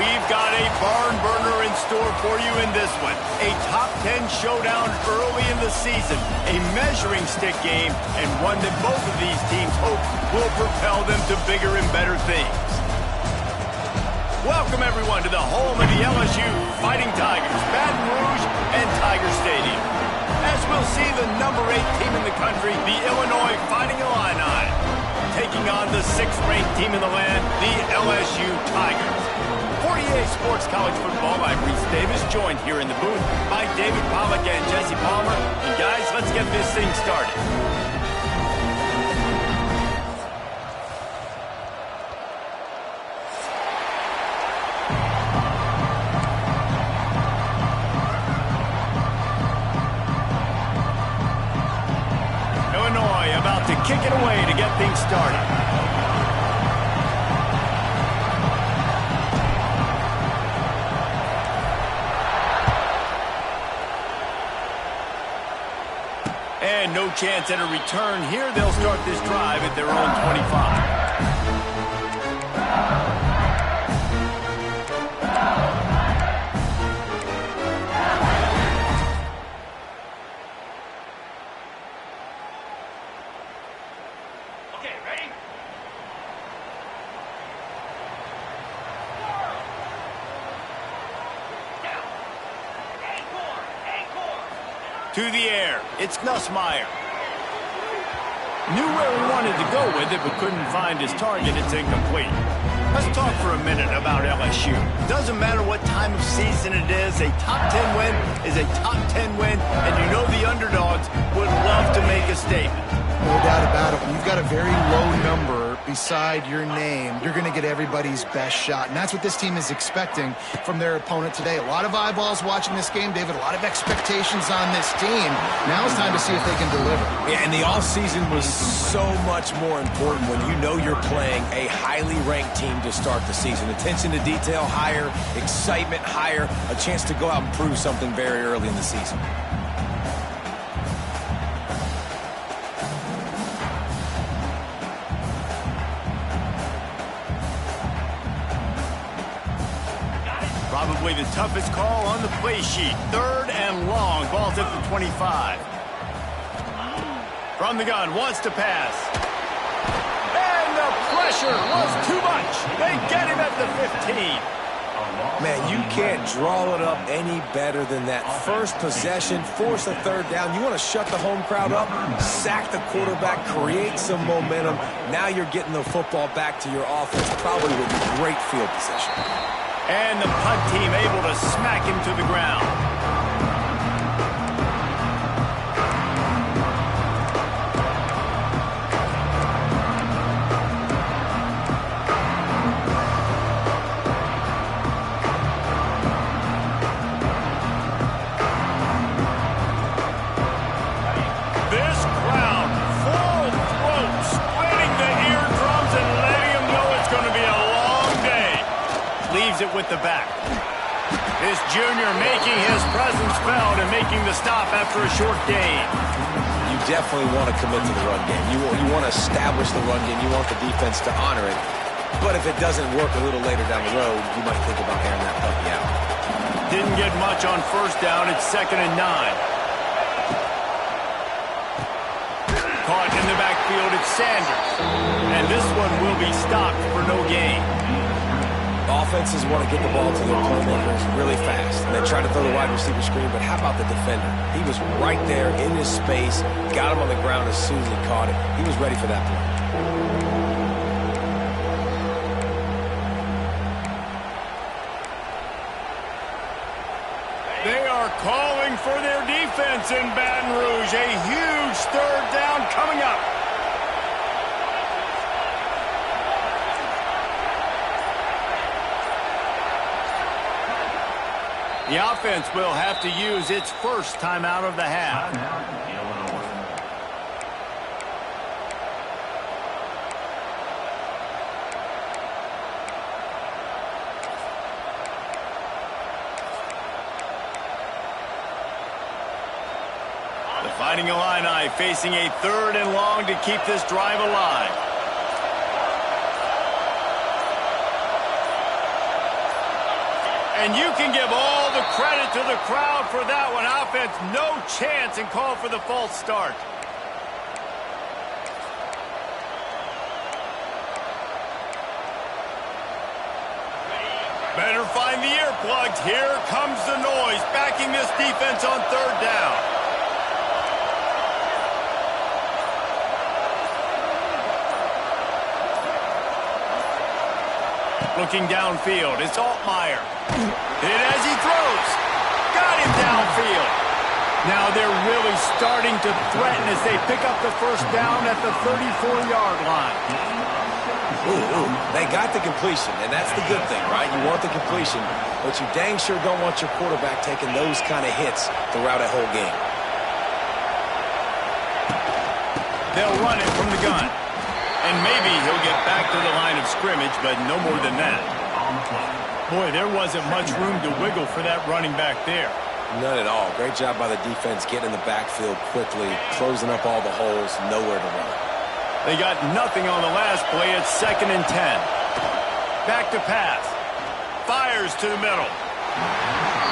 We've got a barn burner in store for you in this one. A top 10 showdown early in the season, a measuring stick game, and one that both of these teams hope will propel them to bigger and better things. Welcome, everyone, to the home of the LSU Fighting Tigers, Baton Rouge and Tiger Stadium. As we'll see the number 8 team in the country, the Illinois Fighting Illini, taking on the 6th-ranked team in the land, the LSU Tigers. For EA Sports College Football, I'm Reese Davis, joined here in the booth by David Pollack and Jesse Palmer. And guys, let's get this thing started. Illinois about to kick it away to get things started. And no chance at a return here. They'll start this drive at their own 25. To the air, it's Nussmeier. Knew where he wanted to go with it, but couldn't find his target. It's incomplete. Let's talk for a minute about LSU. Doesn't matter what time of season it is, a top 10 win is a top 10 win, and you know the underdogs would love to make a statement. No doubt about it. When you've got a very low number beside your name, you're going to get everybody's best shot. And that's what this team is expecting from their opponent today. A lot of eyeballs watching this game, David. A lot of expectations on this team. Now it's time to see if they can deliver. Yeah, and the offseason was so much more important when you know you're playing a highly ranked team to start the season. Attention to detail higher, excitement higher, a chance to go out and prove something very early in the season. Probably the toughest call on the play sheet. 3rd and long. Ball's at the 25. From the gun, wants to pass. And the pressure was too much. They get him at the 15. Man, you can't draw it up any better than that. First possession, force a 3rd down. You want to shut the home crowd up, sack the quarterback, create some momentum. Now you're getting the football back to your offense, probably with great field position. And the punt team able to smack him to the ground. This crowd, full throat, splitting the eardrums and letting them know it's going to be a long day. Leaves it with the back. This junior making his presence felt and making the stop after a short gain. You definitely want to commit to the run game. You want to establish the run game. You want the defense to honor it. But if it doesn't work a little later down the road, you might think about airing that puppy out. Didn't get much on 1st down. It's 2nd and 9. Caught in the backfield, it's Sanders. And this one will be stopped for no gain. Offenses want to get the ball to their playmakers really fast. And they try to throw the wide receiver screen, but how about the defender? He was right there in his space, got him on the ground as soon as he caught it. He was ready for that play. They are calling for their defense in Baton Rouge. A huge 3rd down coming up. The offense will have to use its first timeout of the half. The Fighting Illini facing a 3rd and long to keep this drive alive. And you can give all the credit to the crowd for that one. Offense, no chance, and call for the false start. Better find the earplugs. Here comes the noise, backing this defense on third down. Looking downfield, it's Altmaier. Hit as he throws. Got him downfield. Now they're really starting to threaten as they pick up the first down at the 34-yard line. They got the completion, and that's the good thing, right? You want the completion, but you dang sure don't want your quarterback taking those kind of hits throughout a whole game. They'll run it from the gun. And maybe he'll get back to the line of scrimmage, but no more than that. Boy, there wasn't much room to wiggle for that running back there. None at all. Great job by the defense getting in the backfield quickly, closing up all the holes, nowhere to run. They got nothing on the last play. It's 2nd and 10. Back to pass. Fires to the middle.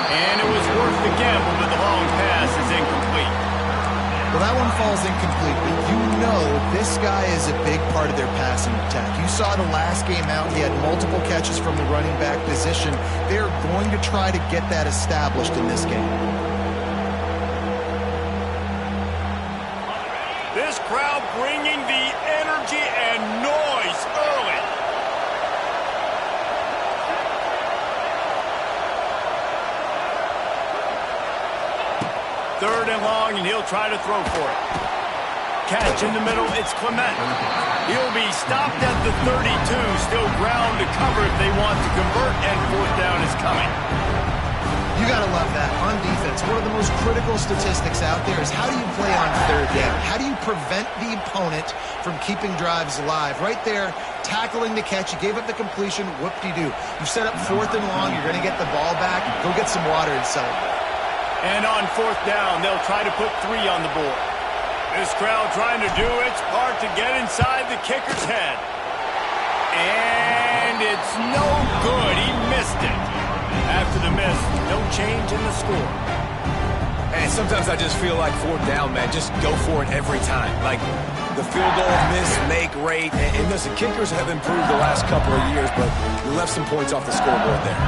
And it was worth the gamble, but the long pass is incomplete. Well, that one falls incomplete, but you know this guy is a big part of their passing attack. You saw the last game out, he had multiple catches from the running back position. They're going to try to get that established in this game. This crowd bringing the energy and noise early. Third and long, and he'll try to throw for it. Catch in the middle, it's Clement. He'll be stopped at the 32, still ground to cover if they want to convert, and fourth down is coming. You got to love that. On defense, one of the most critical statistics out there is how do you play on third down? How do you prevent the opponent from keeping drives alive? Right there, tackling the catch. You gave up the completion, whoop-de-doo. You set up fourth and long, you're going to get the ball back, go get some water and celebrate. And on fourth down, they'll try to put 3 on the board. This crowd trying to do its part to get inside the kicker's head. And it's no good. He missed it. After the miss, no change in the score. And sometimes I just feel like fourth down, man. Just go for it every time. Like the field goal miss, make rate. And listen, kickers have improved the last couple of years, but you left some points off the scoreboard there.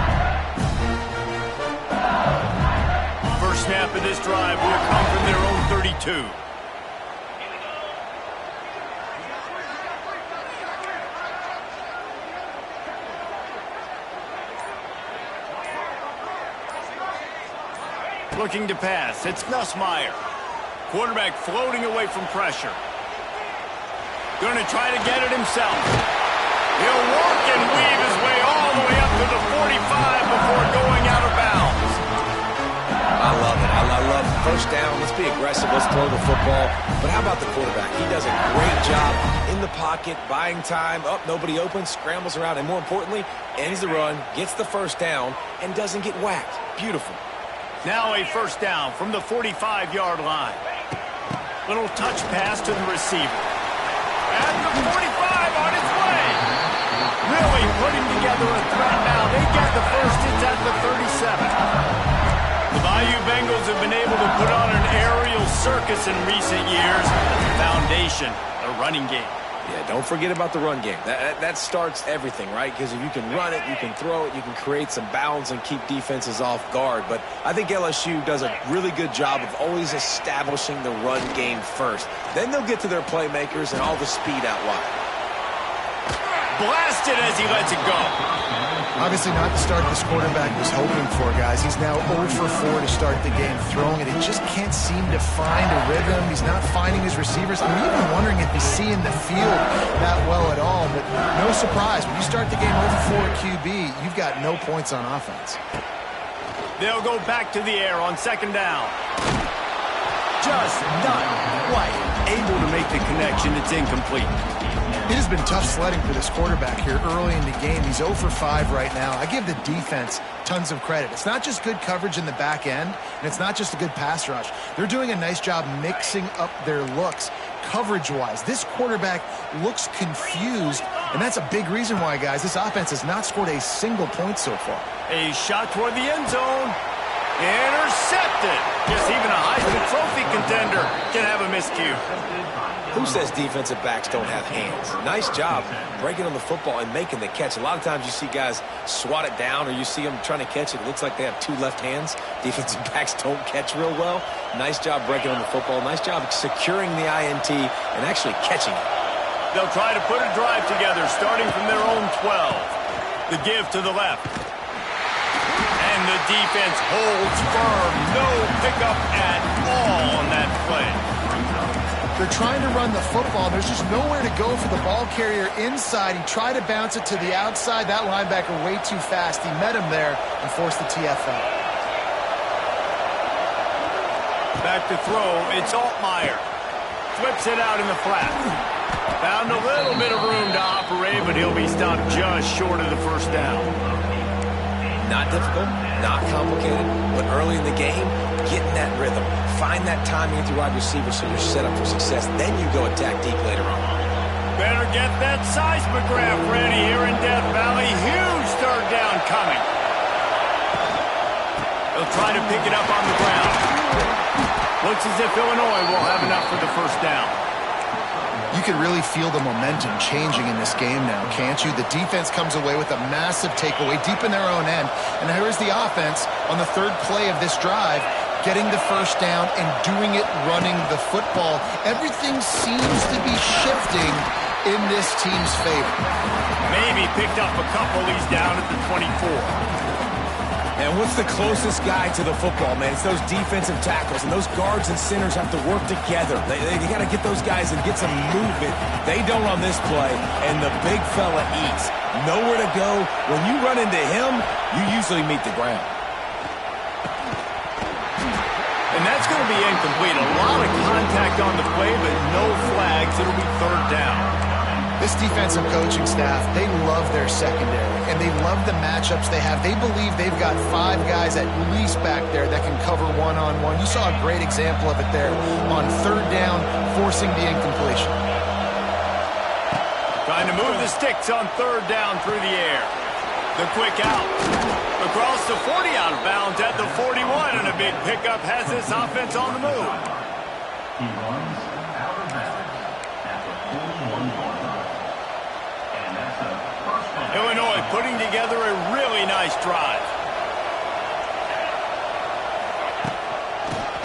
First snap of this drive will come from their own 32. Looking to pass, it's Nussmeier. Quarterback floating away from pressure. Going to try to get it himself. He'll work and weave his way all the way up to the 45 before going out of bounds. I love it. I love first down. Let's be aggressive. Let's throw the football. But how about the quarterback? He does a great job in the pocket, buying time. Up, nobody open, scrambles around, and more importantly, ends the run, gets the first down, and doesn't get whacked. Beautiful. Now a first down from the 45-yard line. Little touch pass to the receiver. At the 45 on its way. Really putting together a threat now. They get the first. It's at the 37. The Bayou Bengals have been able to put on an aerial circus in recent years. Foundation, a running game. Yeah, don't forget about the run game. That starts everything, right? Because if you can run it, you can throw it, you can create some bounds and keep defenses off guard. But I think LSU does a really good job of always establishing the run game first. Then they'll get to their playmakers and all the speed out wide. Blasted as he lets it go. Obviously not the start this quarterback was hoping for, guys. He's now 0 for 4 to start the game throwing it. He just can't seem to find a rhythm. He's not finding his receivers. I'm even wondering if he's seeing the field that well at all. But no surprise, when you start the game 0 for 4 QB, you've got no points on offense. They'll go back to the air on second down. Just not quite able to make the connection. It's incomplete. It has been tough sledding for this quarterback here early in the game. He's 0 for 5 right now. I give the defense tons of credit. It's not just good coverage in the back end, and it's not just a good pass rush. They're doing a nice job mixing up their looks coverage-wise. This quarterback looks confused, and that's a big reason why, guys, this offense has not scored a single point so far. A shot toward the end zone. Intercepted. Just even a Heisman Trophy contender can have a miscue. Who says defensive backs don't have hands? Nice job breaking on the football and making the catch. A lot of times you see guys swat it down or you see them trying to catch it. It looks like they have two left hands. Defensive backs don't catch real well. Nice job breaking on the football. Nice job securing the INT and actually catching it. They'll try to put a drive together starting from their own 12. The give to the left. And the defense holds firm. No pickup at all on that play. They're trying to run the football. There's just nowhere to go for the ball carrier inside. He tried to bounce it to the outside. That linebacker way too fast. He met him there and forced the TFL. Back to throw. It's Altmaier. Flips it out in the flat. Found a little bit of room to operate, but he'll be stopped just short of the first down. Not difficult, not complicated, but early in the game, get in that rhythm. Find that timing at the wide receiver so you're set up for success. Then you go attack deep later on. Better get that seismograph ready here in Death Valley. Huge third down coming. They'll try to pick it up on the ground. Looks as if Illinois will have enough for the first down. You can really feel the momentum changing in this game now, can't you? The defense comes away with a massive takeaway deep in their own end. And here's the offense on the third play of this drive, getting the first down and doing it running the football. Everything seems to be shifting in this team's favor. Maybe picked up a couple. He's down at the 24. And what's the closest guy to the football, man? It's those defensive tackles, and those guards and centers have to work together. They got to get those guys and get some movement. They don't on this play, and the big fella eats. Nowhere to go. When you run into him, you usually meet the ground. And that's going to be incomplete. A lot of contact on the play, but no flags. It'll be third down. This defensive coaching staff, they love their secondary, and they love the matchups they have. They believe they've got 5 guys at least back there that can cover one-on-one. You saw a great example of it there on third down, forcing the incompletion. Trying to move the sticks on third down through the air. The quick out. Across the 40, out of bounds at the 41, and a big pickup has this offense on the move. He runs out of bounds at the 41-yard line. And that's a first down. Illinois putting together a really nice drive.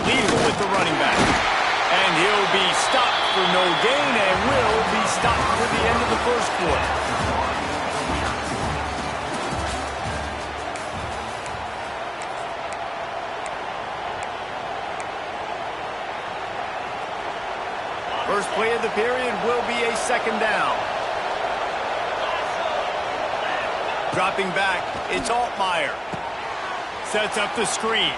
Lethal with the running back. And he'll be stopped for no gain and will be stopped for the end of the first quarter. First play of the period will be a second down. Dropping back, it's Altmaier. Sets up the screen.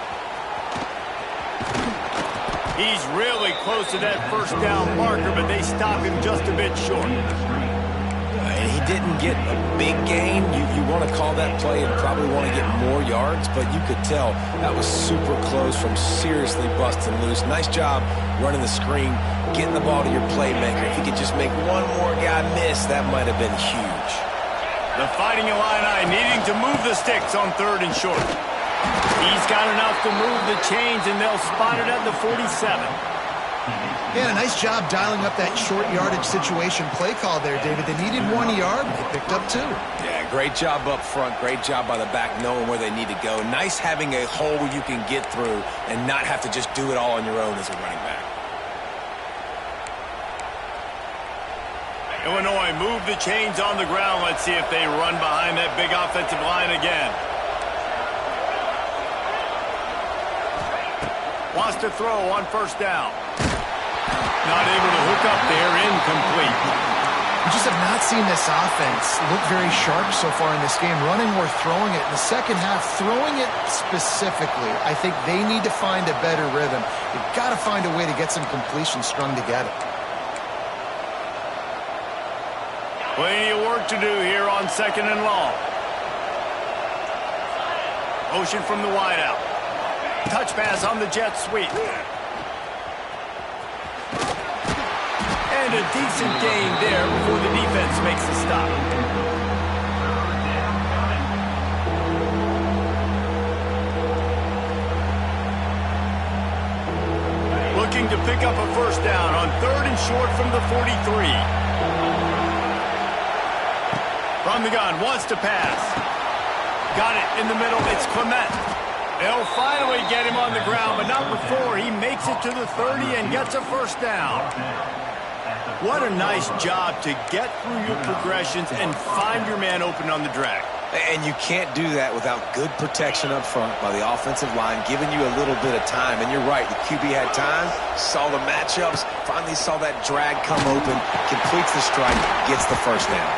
He's really close to that first down marker, but they stop him just a bit short. And he didn't get a big gain. You want to call that play and probably want to get more yards, but you could tell that was super close from seriously busting loose. Nice job running the screen, getting the ball to your playmaker. If he could just make one more guy miss, that might have been huge. The Fighting Illini needing to move the sticks on third and short. He's got enough to move the chains, and they'll spot it at the 47. Yeah, nice job dialing up that short yardage situation play call there, David. They needed 1 yard. They picked up 2. Yeah, great job up front. Great job by the back knowing where they need to go. Nice having a hole where you can get through and not have to just do it all on your own as a running back. Illinois move the chains on the ground. Let's see if they run behind that big offensive line again. Wants to throw on first down. Not able to hook up there, incomplete. We just have not seen this offense look very sharp so far in this game, running or throwing it. In the second half, throwing it specifically, I think they need to find a better rhythm. They've got to find a way to get some completions strung together. Plenty of work to do here on second and long. Motion from the wideout. Touch pass on the jet sweep. And a decent gain there before the defense makes the stop. to pick up a first down on 3rd and short from the 43. From the gun, wants to pass. Got it in the middle. It's Clement. They'll finally get him on the ground, but not before he makes it to the 30 and gets a first down. What a nice job to get through your progressions and find your man open on the drag. And you can't do that without good protection up front by the offensive line, giving you a little bit of time. And you're right, the QB had time, saw the matchups, finally saw that drag come open, completes the strike, gets the first down.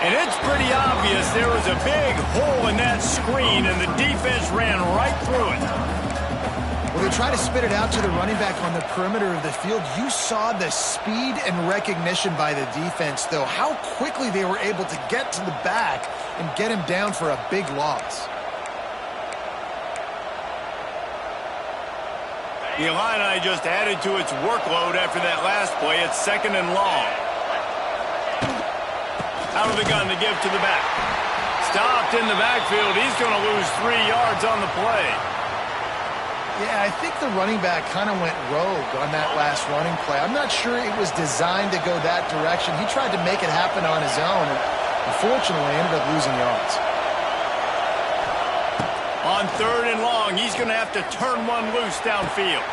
And it's pretty obvious there was a big hole in that screen, and the defense ran right through it. Well, they try to spit it out to the running back on the perimeter of the field. You saw the speed and recognition by the defense, though, how quickly they were able to get to the back and get him down for a big loss. The Illini just added to its workload after that last play. It's 2nd and long. Out of the gun to give to the back. Stopped in the backfield. He's going to lose 3 yards on the play. Yeah, I think the running back kind of went rogue on that last running play. I'm not sure it was designed to go that direction. He tried to make it happen on his own, and unfortunately ended up losing yards. On 3rd and long, he's going to have to turn one loose downfield.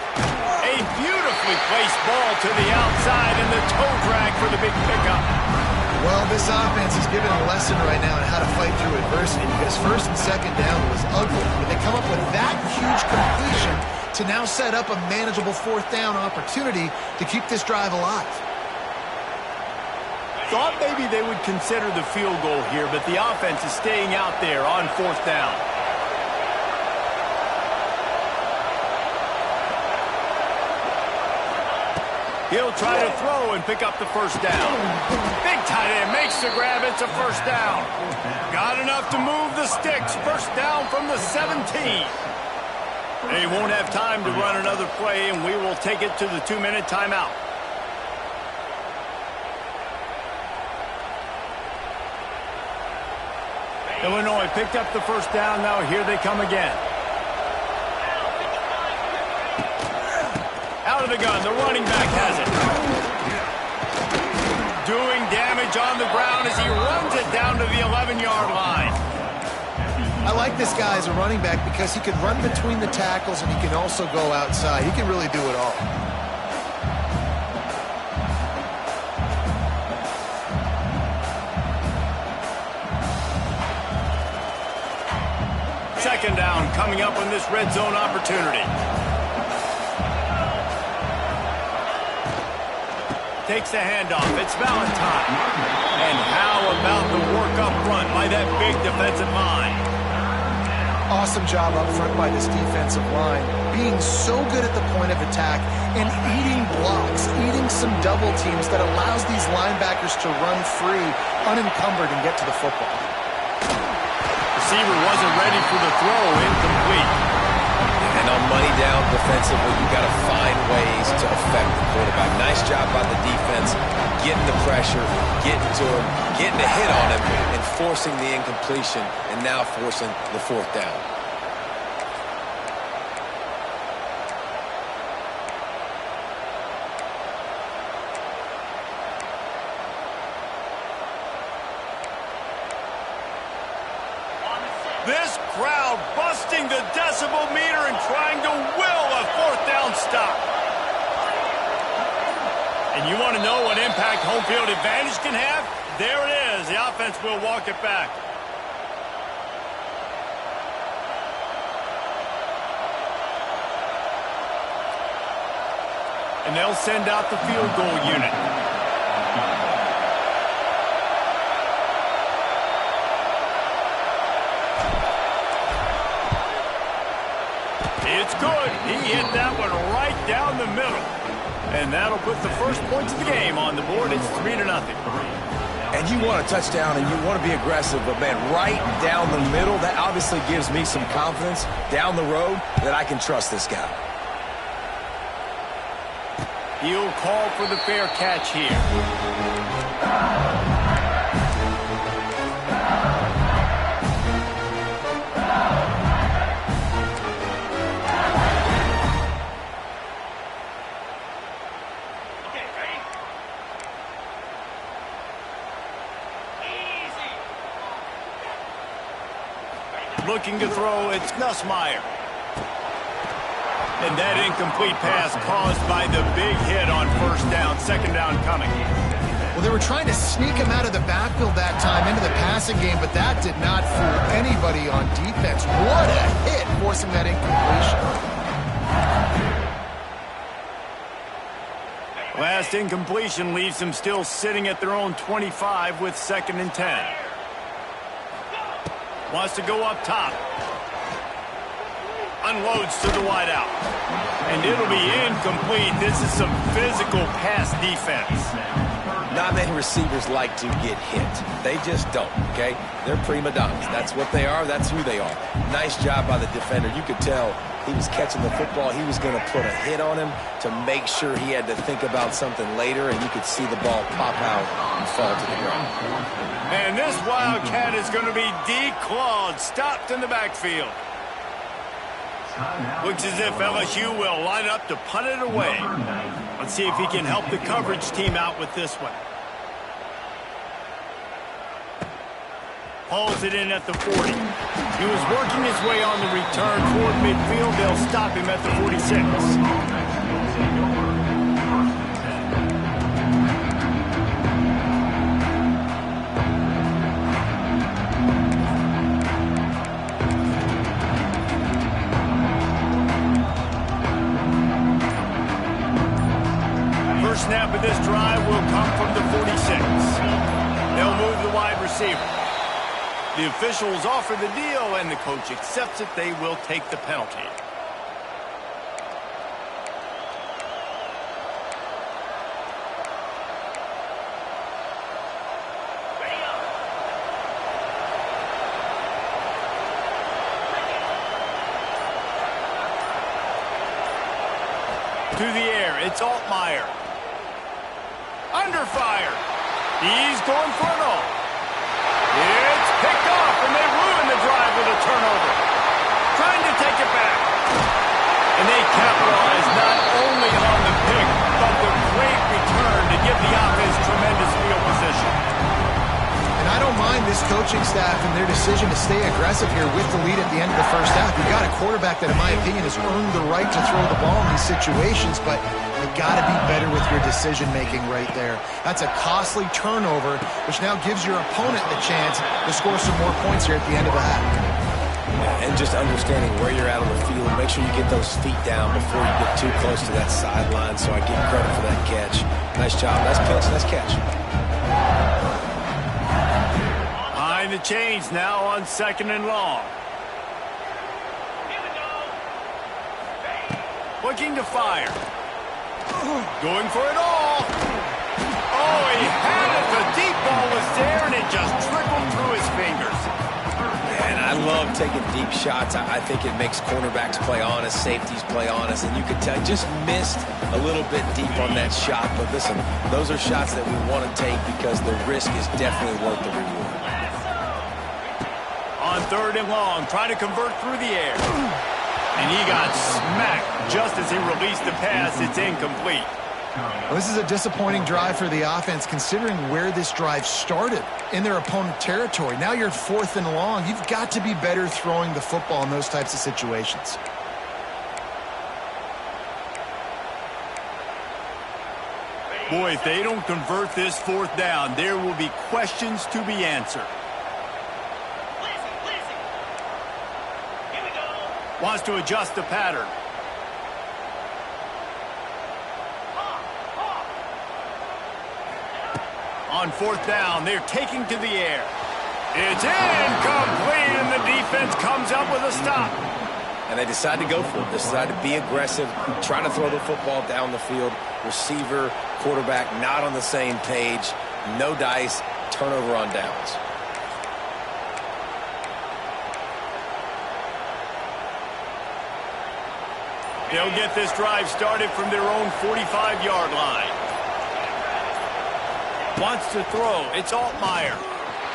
A beautifully placed ball to the outside, and the toe drag for the big pickup. Well, this offense is giving a lesson right now on how to fight through adversity, because 1st and 2nd down was ugly, but they come up with that huge completion to now set up a manageable 4th down opportunity to keep this drive alive. Thought maybe they would consider the field goal here, but the offense is staying out there on 4th down. He'll try to throw and pick up the first down. Big tight end makes the grab. It's a first down. Got enough to move the sticks. First down from the 17. They won't have time to run another play, and we will take it to the 2-minute timeout. Illinois picked up the first down. Now here they come again. Out of the gun, the running back has it. Doing damage on the ground as he runs it down to the 11-yard line. I like this guy as a running back because he can run between the tackles and he can also go outside. He can really do it all. Second down coming up on this red zone opportunity. Takes the handoff. It's Valentine. And how about the work up front by that big defensive line? Awesome job up front by this defensive line. Being so good at the point of attack and eating blocks, eating some double teams that allows these linebackers to run free, unencumbered, and get to the football. Receiver wasn't ready for the throw. Incomplete. And on money down defensively, you got to find ways to affect the quarterback. Nice job by the defense, getting the pressure, getting to him, getting a hit on him, and forcing the incompletion, and now forcing the 4th down. This crowd busting the decibel meter and trying to will a 4th down stop. And you want to know what impact home field advantage can have? There it is. The offense will walk it back. And they'll send out the field goal unit. It's good. He hit that one right down the middle. And that'll put the first points of the game on the board. It's 3-0. And you want a touchdown and you want to be aggressive, but man, right down the middle, that obviously gives me some confidence down the road that I can trust this guy. He'll call for the fair catch here. looking to throw. It's Nussmeier. And that incomplete pass caused by the big hit on first down. Second down coming. Well, they were trying to sneak him out of the backfield that time into the passing game, but that did not fool anybody on defense. What a hit, forcing that incompletion. Last incompletion leaves them still sitting at their own 25 with 2nd and 10. Wants to go up top. Unloads to the wideout. And it'll be incomplete. This is some physical pass defense. Not many receivers like to get hit. They just don't, okay? They're prima donnas. That's what they are. That's who they are. Nice job by the defender. You could tell he was catching the football. He was going to put a hit on him to make sure he had to think about something later, and you could see the ball pop out and fall to the ground. And this Wildcat is going to be declawed, stopped in the backfield. Looks as if LSU will line up to punt it away. Let's see if he can help the coverage team out with this one. Hauls it in at the 40. He was working his way on the return toward midfield. They'll stop him at the 46. First snap of this drive will come from the 46. They'll move the wide receiver. The officials offer the deal, and the coach accepts it. They will take the penalty. To the air, it's Altmaier. Under fire. He's going for it all. It's picked off, and they ruin the drive with a turnover. Trying to take it back. And they capitalize not only on the pick, but the great return to give the offense tremendous field position. And I don't mind this coaching staff and their decision to stay aggressive here with the lead at the end of the first half. You've got a quarterback that, in my opinion, has earned the right to throw the ball in these situations, but you've got to be better with your decision-making right there. That's a costly turnover, which now gives your opponent the chance to score some more points here at the end of the half. And just understanding where you're at on the field, make sure you get those feet down before you get too close to that sideline, so I give credit for that catch. Nice job. Nice pitch. Nice catch. Behind the chains now on 2nd and long. Looking to fire. Going for it all. Oh, he had it. The deep ball was there, and it just trickled through his fingers. And I love taking deep shots. I think it makes cornerbacks play honest, safeties play honest, and you can tell just missed a little bit deep on that shot. But listen, those are shots that we want to take because the risk is definitely worth the reward. On 3rd and long, trying to convert through the air. And he got smacked just as he released the pass. It's incomplete. Well, this is a disappointing drive for the offense, considering where this drive started in their opponent territory. Now you're 4th and long. You've got to be better throwing the football in those types of situations. Boy, if they don't convert this 4th down, there will be questions to be answered. Wants to adjust the pattern. On 4th down, they're taking to the air. It's incomplete, and the defense comes up with a stop. And they decide to go for it. They decide to be aggressive, trying to throw the football down the field. Receiver, quarterback, not on the same page. No dice, turnover on downs. They'll get this drive started from their own 45-yard line. Wants to throw. It's Altmaier.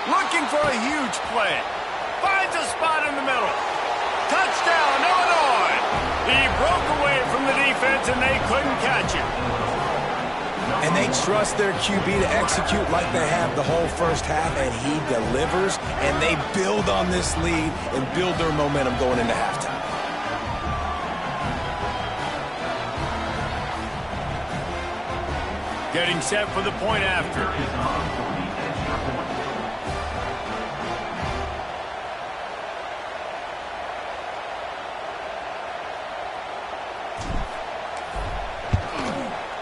Looking for a huge play. Finds a spot in the middle. Touchdown, Illinois! He broke away from the defense, and they couldn't catch him. And they trust their QB to execute like they have the whole first half, and he delivers, and they build on this lead and build their momentum going into halftime. Getting set for the point after.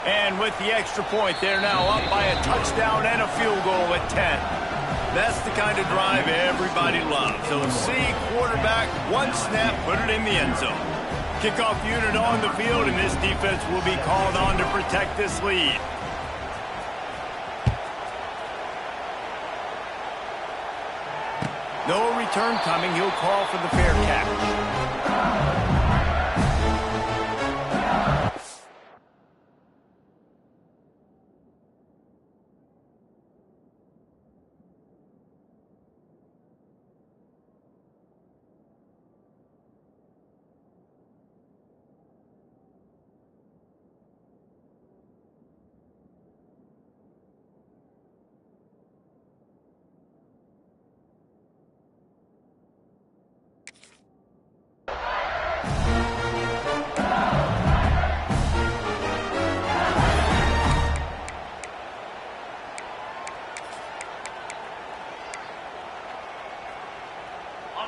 And with the extra point, they're now up by a touchdown and a field goal at 10. That's the kind of drive everybody loves. So see quarterback, one snap, put it in the end zone. Kickoff unit on the field, and this defense will be called on to protect this lead. No return coming. He'll call for the fair catch.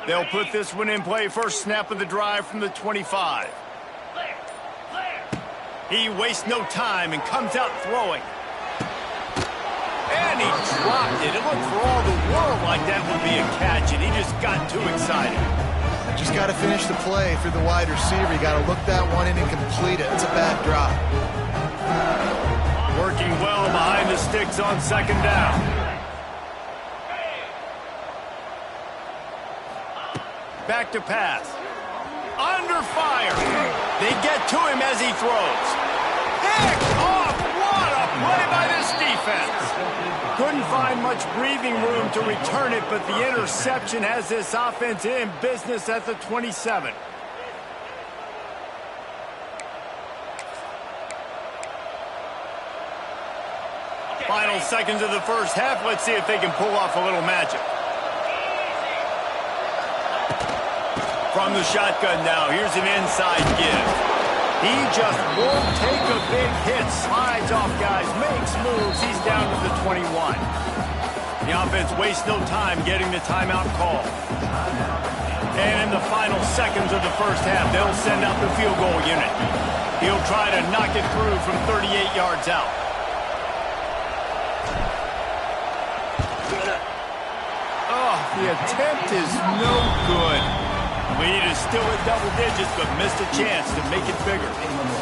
They'll put this one in play. First snap of the drive from the 25. He wastes no time and comes out throwing. And he dropped it. It looked for all the world like that would be a catch, and he just got too excited. Just got to finish the play through the wide receiver. You got to look that one in and complete it. It's a bad drop. Working well behind the sticks on second down. Back to pass. Under fire. They get to him as he throws. Picked off. What a play by this defense. Couldn't find much breathing room to return it, but the interception has this offense in business at the 27. Final seconds of the first half. Let's see if they can pull off a little magic. From the shotgun now, here's an inside give. He just won't take a big hit, slides off guys, makes moves. He's down to the 21. The offense wastes no time getting the timeout call. And in the final seconds of the first half, they'll send out the field goal unit. He'll try to knock it through from 38 yards out. Oh, the attempt is no good. Lead is still at double digits, but missed a chance to make it bigger.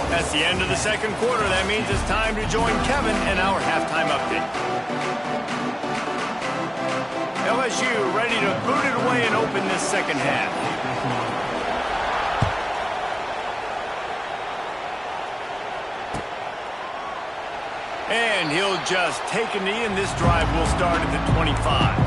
That's the end of the second quarter. That means it's time to join Kevin in our halftime update. LSU ready to boot it away and open this second half. And he'll just take a knee, and this drive will start at the 25.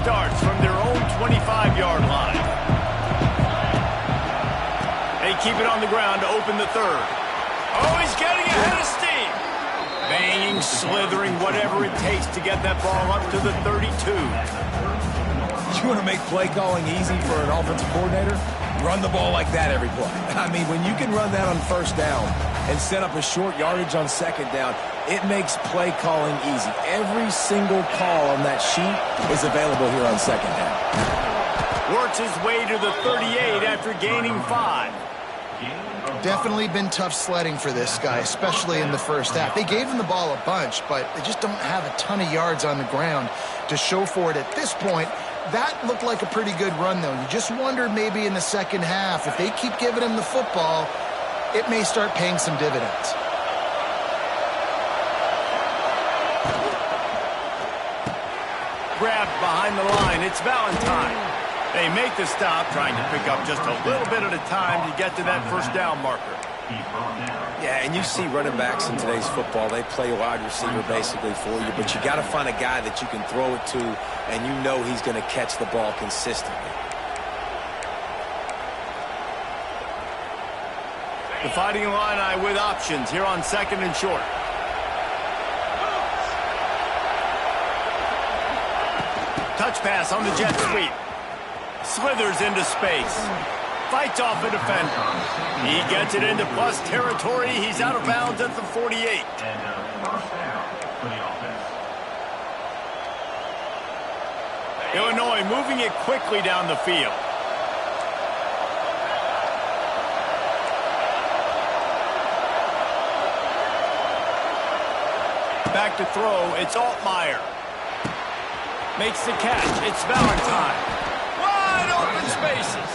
Starts from their own 25-yard line. They keep it on the ground to open the third. Oh, he's getting ahead of steam. Banging, slithering, whatever it takes to get that ball up to the 32. You want to make play calling easy for an offensive coordinator? Run the ball like that every play. I mean, when you can run that on first down and set up a short yardage on second down, it makes play calling easy. Every single call on that sheet is available here on second down. Works his way to the 38 after gaining 5. Definitely been tough sledding for this guy, especially in the first half. They gave him the ball a bunch, but they just don't have a ton of yards on the ground to show for it at this point. That looked like a pretty good run, though. You just wonder maybe in the second half, if they keep giving him the football, it may start paying some dividends. Grabbed behind the line. It's Valentine. They make the stop, trying to pick up just a little bit at a time to get to that first down marker. He's brought down. Yeah, and you see running backs in today's football, they play wide receiver basically for you, but you got to find a guy that you can throw it to, and you know he's going to catch the ball consistently. The Fighting Illini with options here on 2nd and short. Touch pass on the jet sweep. Slithers into space. Fights off a defender. He gets it into plus territory. He's out of bounds at the 48. And first down for the offense. Illinois moving it quickly down the field. Back to throw. It's Altmaier. Makes the catch. It's Valentine. Wide open spaces.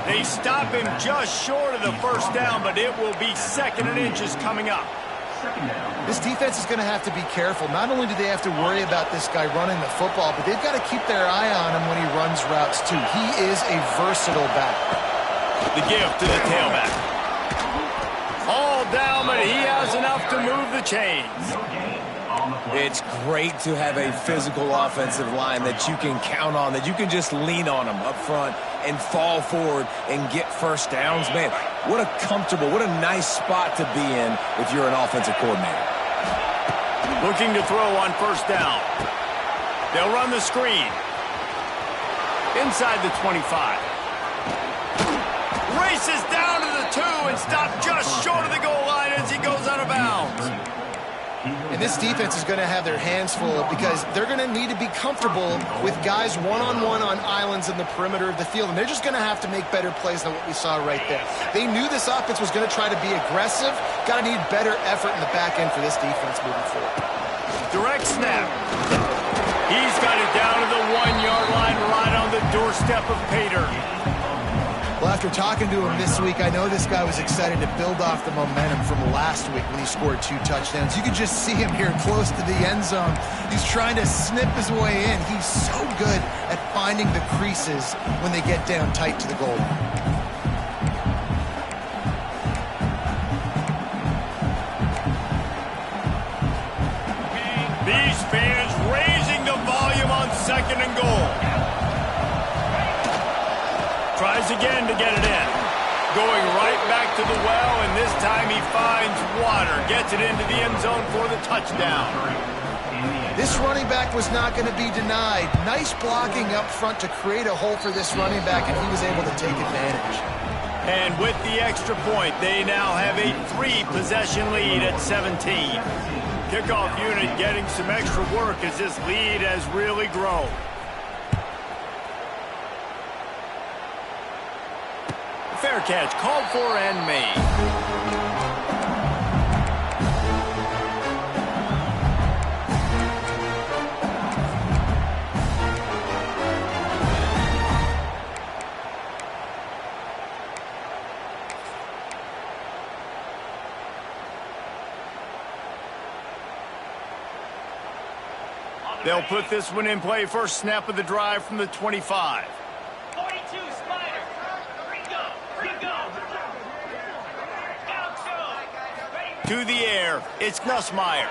They stop him just short of the first down, but it will be 2nd and inches coming up. This defense is going to have to be careful. Not only do they have to worry about this guy running the football, but they've got to keep their eye on him when he runs routes too. He is a versatile back. The give to the tailback. All down, but he has enough to move the chains. It's great to have a physical offensive line that you can count on, that you can just lean on them up front and fall forward and get first downs. Man, what a comfortable, what a nice spot to be in if you're an offensive coordinator. Looking to throw on first down. They'll run the screen. Inside the 25. Races down to the 2 and stopped just short of the goal line as he goes out of bounds. And this defense is going to have their hands full because they're going to need to be comfortable with guys one-on-one on islands in the perimeter of the field. And they're just going to have to make better plays than what we saw right there. They knew this offense was going to try to be aggressive. Got to need better effort in the back end for this defense moving forward. Direct snap. He's got it down to the 1-yard line right on the doorstep of Pater. Well, after talking to him this week, I know this guy was excited to build off the momentum from last week when he scored 2 touchdowns. You could just see him here close to the end zone. He's trying to snip his way in. He's so good at finding the creases when they get down tight to the goal line. These fans raising the volume on 2nd and goal. Tries again to get it in. Going right back to the well, and this time he finds water. Gets it into the end zone for the touchdown. This running back was not going to be denied. Nice blocking up front to create a hole for this running back, and he was able to take advantage. And with the extra point, they now have a 3-possession lead at 17. Kickoff unit getting some extra work as this lead has really grown. Fair catch called for and made. They'll put this one in play. First snap of the drive from the 25. 42, Spider. To the air, it's Nussmeier.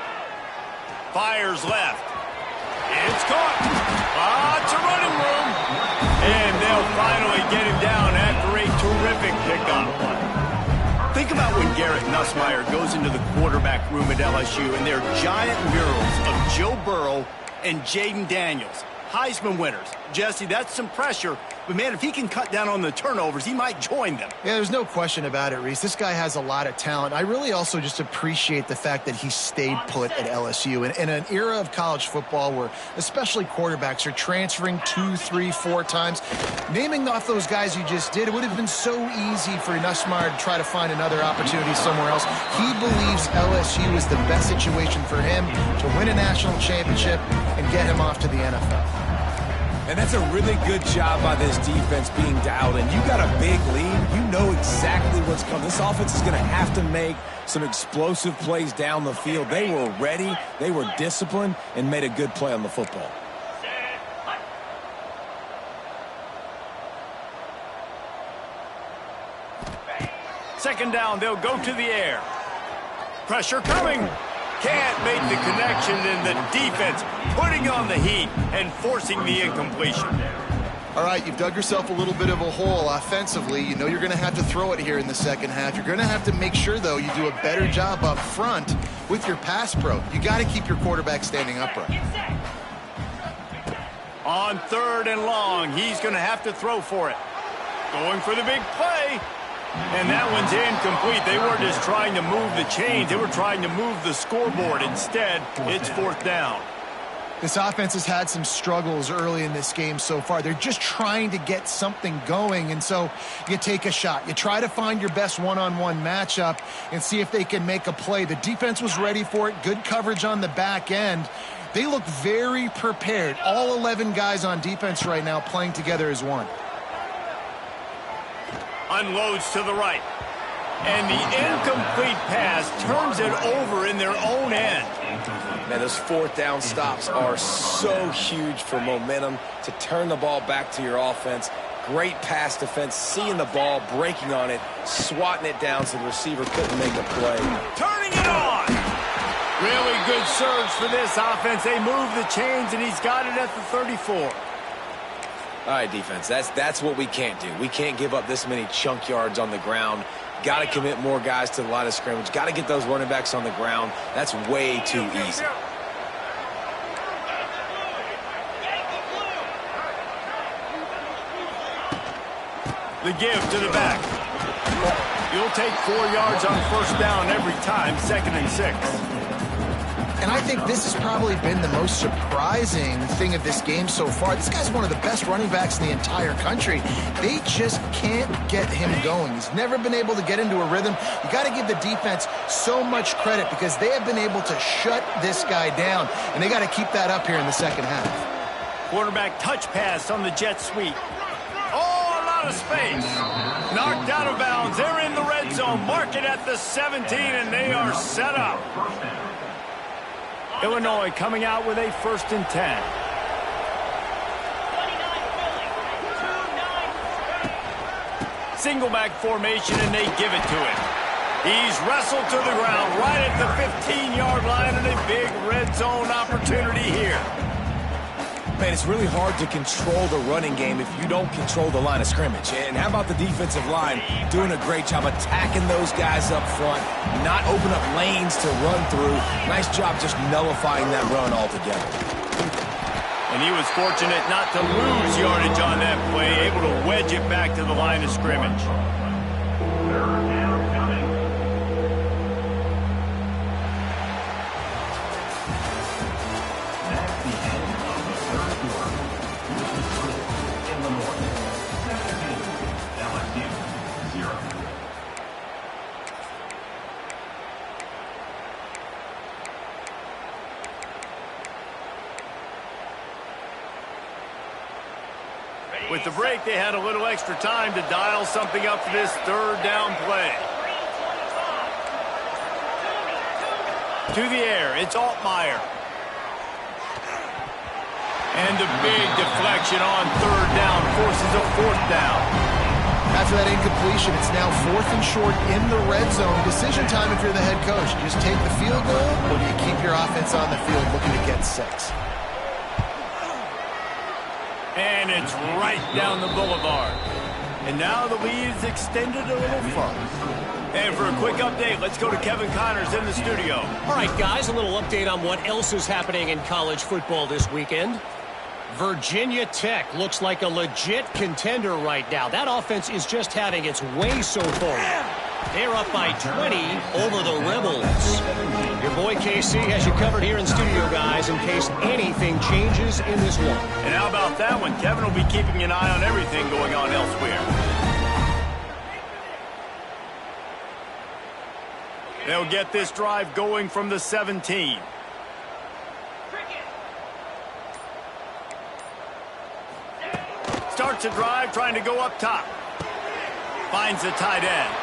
Fires left. It's caught. It's a running room. And they'll finally get him down after a terrific pickup. Think about when Garrett Nussmeier goes into the quarterback room at LSU and there are giant murals of Joe Burrow and Jaden Daniels, Heisman winners. Jesse, that's some pressure. But, man, if he can cut down on the turnovers, he might join them. Yeah, there's no question about it, Reese. This guy has a lot of talent. I really also just appreciate the fact that he stayed put at LSU. In an era of college football where especially quarterbacks are transferring 2, 3, 4 times, naming off those guys you just did, it would have been so easy for Nussmeier to try to find another opportunity somewhere else. He believes LSU is the best situation for him to win a national championship and get him off to the NFL. And that's a really good job by this defense being dialed in. You got a big lead. You know exactly what's coming. This offense is going to have to make some explosive plays down the field. They were ready. They were disciplined and made a good play on the football. Second down, they'll go to the air. Pressure coming. Can't make the connection, and the defense putting on the heat and forcing the incompletion. All right, you've dug yourself a little bit of a hole offensively. You know you're going to have to throw it here in the second half. You're going to have to make sure, though, you do a better job up front with your pass pro. You got to keep your quarterback standing upright. On 3rd and long, he's going to have to throw for it. Going for the big play. And that one's incomplete. They weren't just trying to move the chains. They were trying to move the scoreboard. Instead, it's 4th down. This offense has had some struggles early in this game so far. They're just trying to get something going, and so you take a shot. You try to find your best one-on-one matchup and see if they can make a play. The defense was ready for it. Good coverage on the back end. They look very prepared. All 11 guys on defense right now playing together as one. Unloads to the right. And the incomplete pass turns it over in their own end. Man, those 4th down stops are so huge for momentum to turn the ball back to your offense. Great pass defense, seeing the ball, breaking on it, swatting it down so the receiver couldn't make a play. Turning it on! Really good surge for this offense. They move the chains, and he's got it at the 34. All right, defense, that's what we can't do. We can't give up this many chunk yards on the ground. Got to commit more guys to the line of scrimmage. Got to get those running backs on the ground. That's way too easy. The give to the back. You'll take 4 yards on 1st down every time, 2nd and 6. And I think this has probably been the most surprising thing of this game so far. This guy's one of the best running backs in the entire country. They just can't get him going. He's never been able to get into a rhythm. You got to give the defense so much credit because they have been able to shut this guy down, and they got to keep that up here in the second half. Quarterback touch pass on the jet sweep. Oh, a lot of space. Knocked out of bounds. They're in the red zone. Mark it at the 17, and they are set up. Illinois coming out with a 1st and 10. Single back formation, and they give it to him. He's wrestled to the ground right at the 15-yard line, and a big red zone opportunity here. Man, it's really hard to control the running game if you don't control the line of scrimmage. And how about the defensive line doing a great job attacking those guys up front, not open up lanes to run through. Nice job just nullifying that run altogether. And he was fortunate not to lose yardage on that play, able to wedge it back to the line of scrimmage. 3rd down coming. That's the end of the 3rd quarter. Illinois 17, LSU 0. With the break, they had a little extra time to dial something up for this 3rd down play. To the air, it's Altmaier. And a big deflection on 3rd down forces a 4th down. After that incompletion, it's now 4th and short in the red zone. Decision time if you're the head coach. You just take the field goal, or do you keep your offense on the field looking to get 6? And it's right down the boulevard. And now the lead is extended a little further. And for a quick update, let's go to Kevin Connors in the studio. All right, guys, a little update on what else is happening in college football this weekend. Virginia Tech looks like a legit contender right now. That offense is just having its way so far. They're up by 20 over the Rebels. Your boy KC has you covered here in studio, guys, in case anything changes in this one. And how about that one? Kevin will be keeping an eye on everything going on elsewhere. They'll get this drive going from the 17. Starts a drive trying to go up top. Finds the tight end.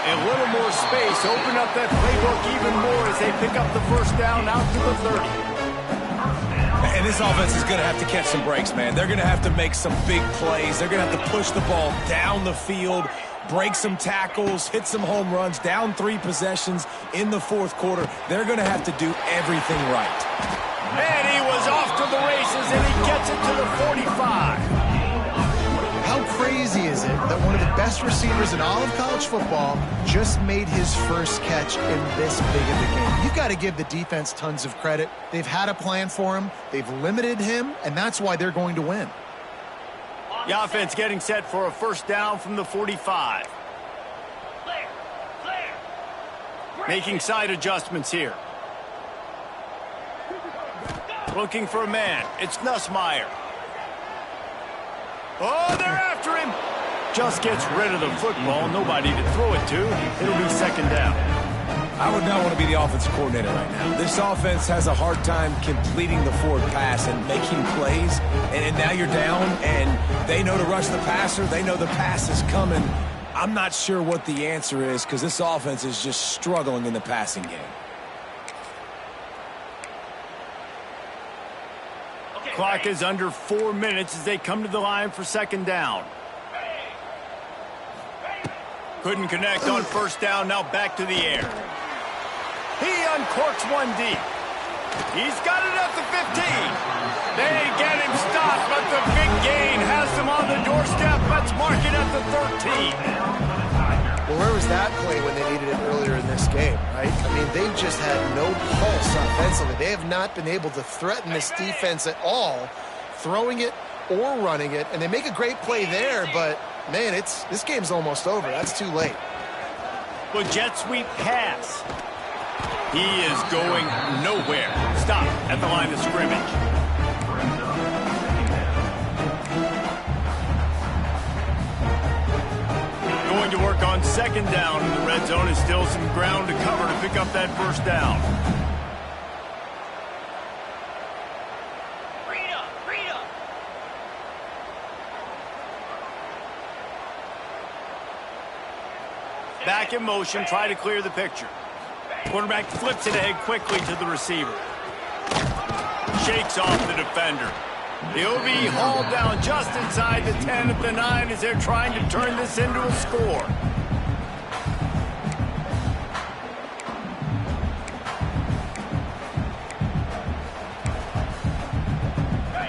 A little more space. Open up that playbook even more as they pick up the 1st down out to the 30. And this offense is going to have to catch some breaks, man. They're going to have to make some big plays. They're going to have to push the ball down the field break some tackles, hit some home runs, down 3 possessions in the fourth quarter. They're going to have to do everything right. And he was off to the races, and he gets it to the 45. How crazy is it that one of the best receivers in all of college football just made his first catch in this big of a game? You've got to give the defense tons of credit. They've had a plan for him. They've limited him, and that's why they're going to win. The offense getting set for a first down from the 45. Making side adjustments here. Looking for a man. It's Nussmeier. Oh, they're after him. Just gets rid of the football. Nobody to throw it to. It'll be second down. I would not want to be the offensive coordinator right now. This offense has a hard time completing the forward pass and making plays. And now you're down, and they know to rush the passer. They know the pass is coming. I'm not sure what the answer is because this offense is just struggling in the passing game. Clock is under 4 minutes as they come to the line for second down. Couldn't connect on first down. Now back to the air. He uncorks one deep. He's got it at the 15. They get him stopped, but the big gain has him on the doorstep. Let's mark it at the 13. Well, where was that play when they needed it earlier in this game, right? I mean, they've just had no pulse offensively. They have not been able to threaten this defense at all, throwing it or running it. And they make a great play there, but, man, this game's almost over. That's too late. Well, jet sweep pass. He is going nowhere. Stop at the line of scrimmage. Going to work on second down in the red zone. Is still some ground to cover to pick up that first down. Freedom. Back in motion, try to clear the picture. Quarterback flips it ahead quickly to the receiver. Shakes off the defender. He'll be hauled down just inside the 10 at the 9 as they're trying to turn this into a score.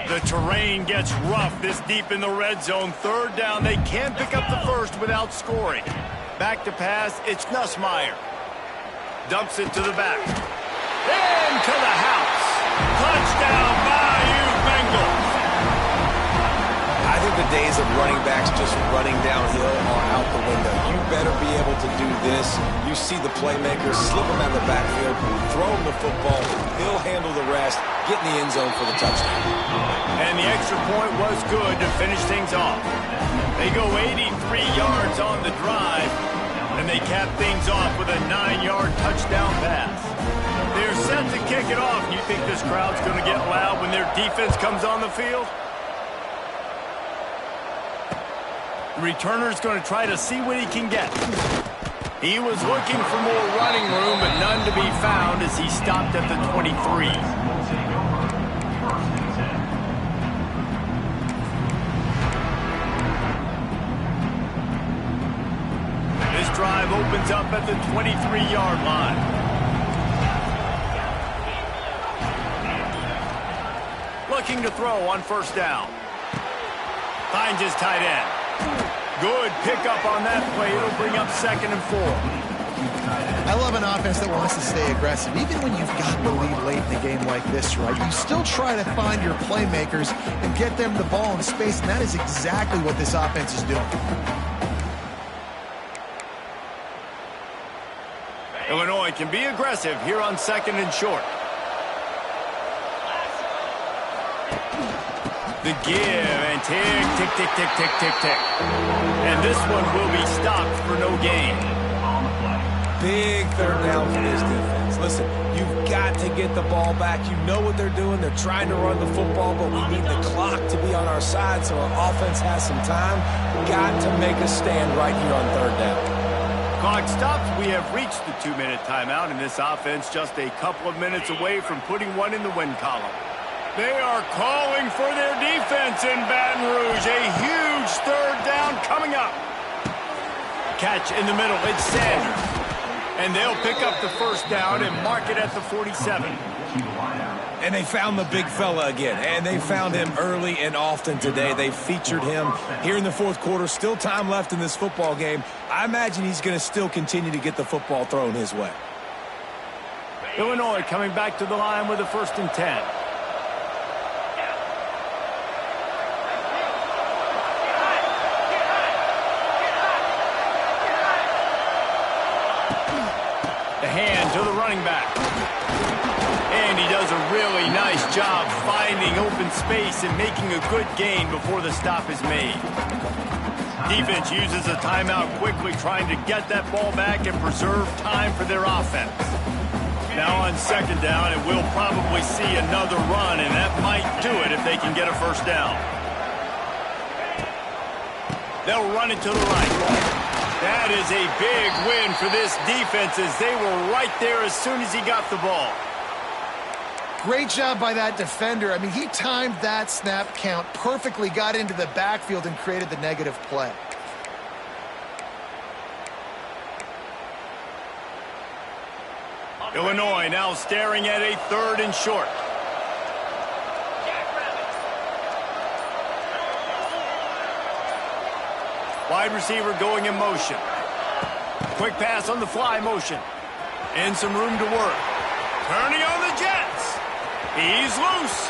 The terrain gets rough this deep in the red zone. Third down, they can't pick up the first without scoring. Back to pass, it's Nussmeier. Dumps it to the back. Into the house. Touchdown, Bayou Bengals. I think the days of running backs just running downhill are out the window. You better be able to do this. You see the playmakers, slip him out of the backfield, throw him the football. He'll handle the rest, get in the end zone for the touchdown. And the extra point was good to finish things off. They go 83 yards on the drive, and they cap things off with a 9-yard touchdown pass. They're set to kick it off. You think this crowd's going to get loud when their defense comes on the field? The returner's going to try to see what he can get. He was looking for more running room, but none to be found as he stopped at the 23. This drive opens up at the 23-yard line. Looking to throw on first down. Finds his tight end. Good pickup on that play. It'll bring up 2nd and 4. I love an offense that wants to stay aggressive. Even when you've got the lead late in a game like this, right, you still try to find your playmakers and get them the ball in space, and that is exactly what this offense is doing. Illinois can be aggressive here on 2nd and short. The give and tick, tick, tick, tick, tick, tick, tick. And this one will be stopped for no gain. Big third down for this defense. Listen, you've got to get the ball back. You know what they're doing. They're trying to run the football, but we need the clock to be on our side so our offense has some time. Got to make a stand right here on third down. Clock stops. We have reached the 2-minute timeout, and this offense just a couple of minutes away from putting one in the win column. They are calling for their defense in Baton Rouge. A huge third down coming up. catch in the middle. It's Sanders. And they'll pick up the first down and mark it at the 47. And they found the big fella again, and they found him early and often today. They featured him here in the fourth quarter. Still time left in this football game. I imagine he's going to still continue to get the football thrown his way. Illinois coming back to the line with a 1st and 10. The hand to the running back. And he does a really nice job finding open space and making a good gain before the stop is made. Defense uses a timeout quickly, trying to get that ball back and preserve time for their offense. Now on 2nd down, and we'll probably see another run, and that might do it if they can get a 1st down. They'll run it to the right. That is a big win for this defense, as they were right there as soon as he got the ball. Great job by that defender. I mean, he timed that snap count perfectly, got into the backfield and created the negative play. Illinois now staring at a 3rd and short. Wide receiver going in motion. Quick pass on the fly motion. And some room to work. Turning on the Jets. He's loose.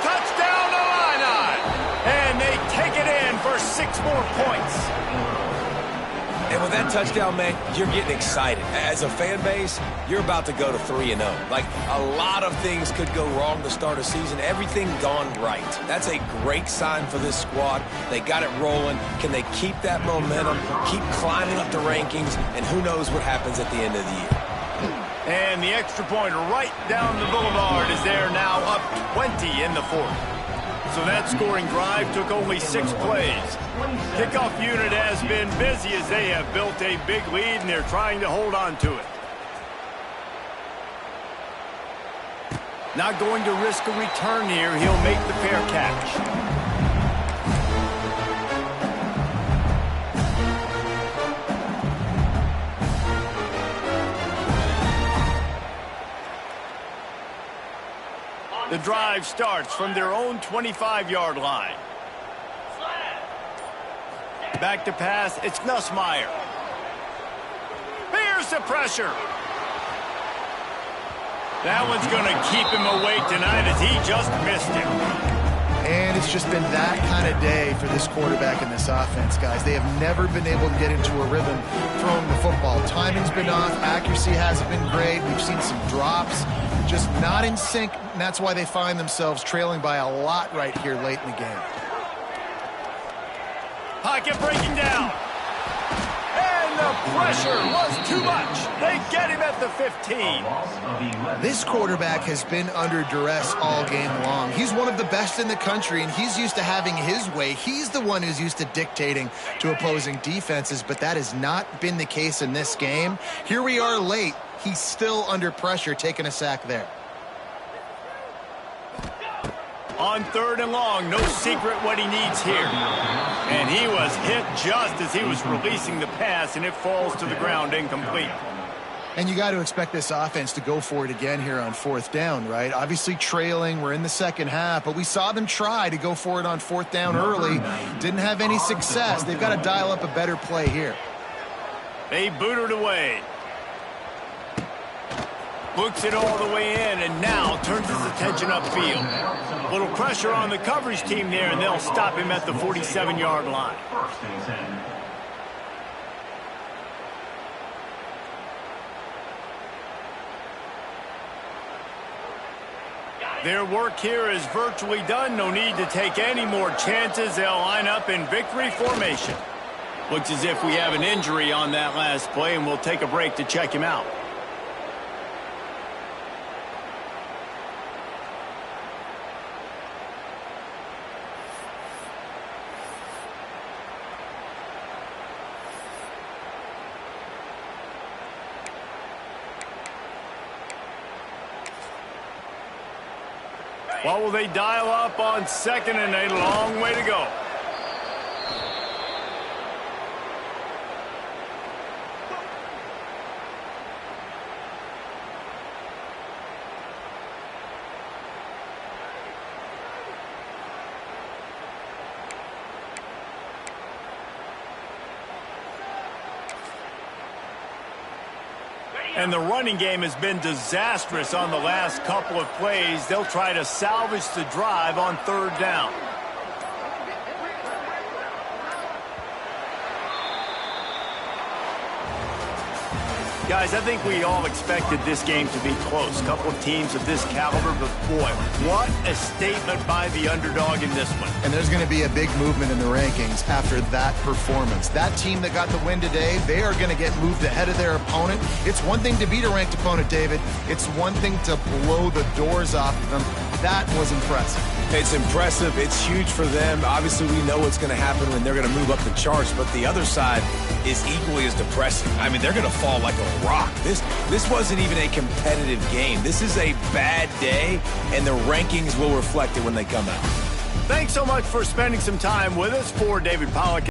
Touchdown Illini. And they take it in for 6 more points. And with that touchdown, man, you're getting excited. As a fan base, you're about to go to 3-0. Like, a lot of things could go wrong to start a season. Everything gone right. That's a great sign for this squad. They got it rolling. Can they keep that momentum, keep climbing up the rankings, and who knows what happens at the end of the year. And the extra point right down the boulevard is there now, up 20 in the 4th. So that scoring drive took only 6 plays. Kickoff unit has been busy as they have built a big lead, and they're trying to hold on to it. Not going to risk a return here. He'll make the fair catch. The drive starts from their own 25-yard line. Back to pass, it's Nussmeier. Here's the pressure. That one's going to keep him awake tonight as he just missed him. And it's just been that kind of day for this quarterback and this offense, guys. They have never been able to get into a rhythm throwing the football. Timing's been off. Accuracy hasn't been great. We've seen some drops. Just not in sync, and that's why they find themselves trailing by a lot right here late in the game. Pocket breaking down. And the pressure was too much. They get him at the 15. This quarterback has been under duress all game long. He's one of the best in the country, and he's used to having his way. He's the one who's used to dictating to opposing defenses, but that has not been the case in this game. Here we are late. He's still under pressure, taking a sack there. On 3rd and long, no secret what he needs here. And he was hit just as he was releasing the pass, and it falls to the ground incomplete. And you got to expect this offense to go for it again here on 4th down, right? Obviously trailing, we're in the 2nd half, but we saw them try to go for it on 4th down early. Didn't have any success. They've got to dial up a better play here. They boot it away. Looks it all the way in, and now turns his attention upfield. Little pressure on the coverage team there, and they'll stop him at the 47-yard line. Their work here is virtually done. No need to take any more chances. They'll line up in victory formation. Looks as if we have an injury on that last play, and we'll take a break to check him out. What will they dial up on 2nd and a long way to go? And the running game has been disastrous on the last couple of plays. They'll try to salvage the drive on third down. Guys, I think we all expected this game to be close. A couple of teams of this caliber, but boy, what a statement by the underdog in this one. And there's going to be a big movement in the rankings after that performance. That team that got the win today, they are going to get moved ahead of their opponent. It's one thing to beat a ranked opponent, David. It's one thing to blow the doors off of them. That was impressive. It's impressive. It's huge for them. Obviously, we know what's going to happen when they're going to move up the charts, but the other side is equally as depressing. I mean, they're going to fall like a rock. This wasn't even a competitive game. This is a bad day, and the rankings will reflect it when they come out. Thanks so much for spending some time with us. For David Pollack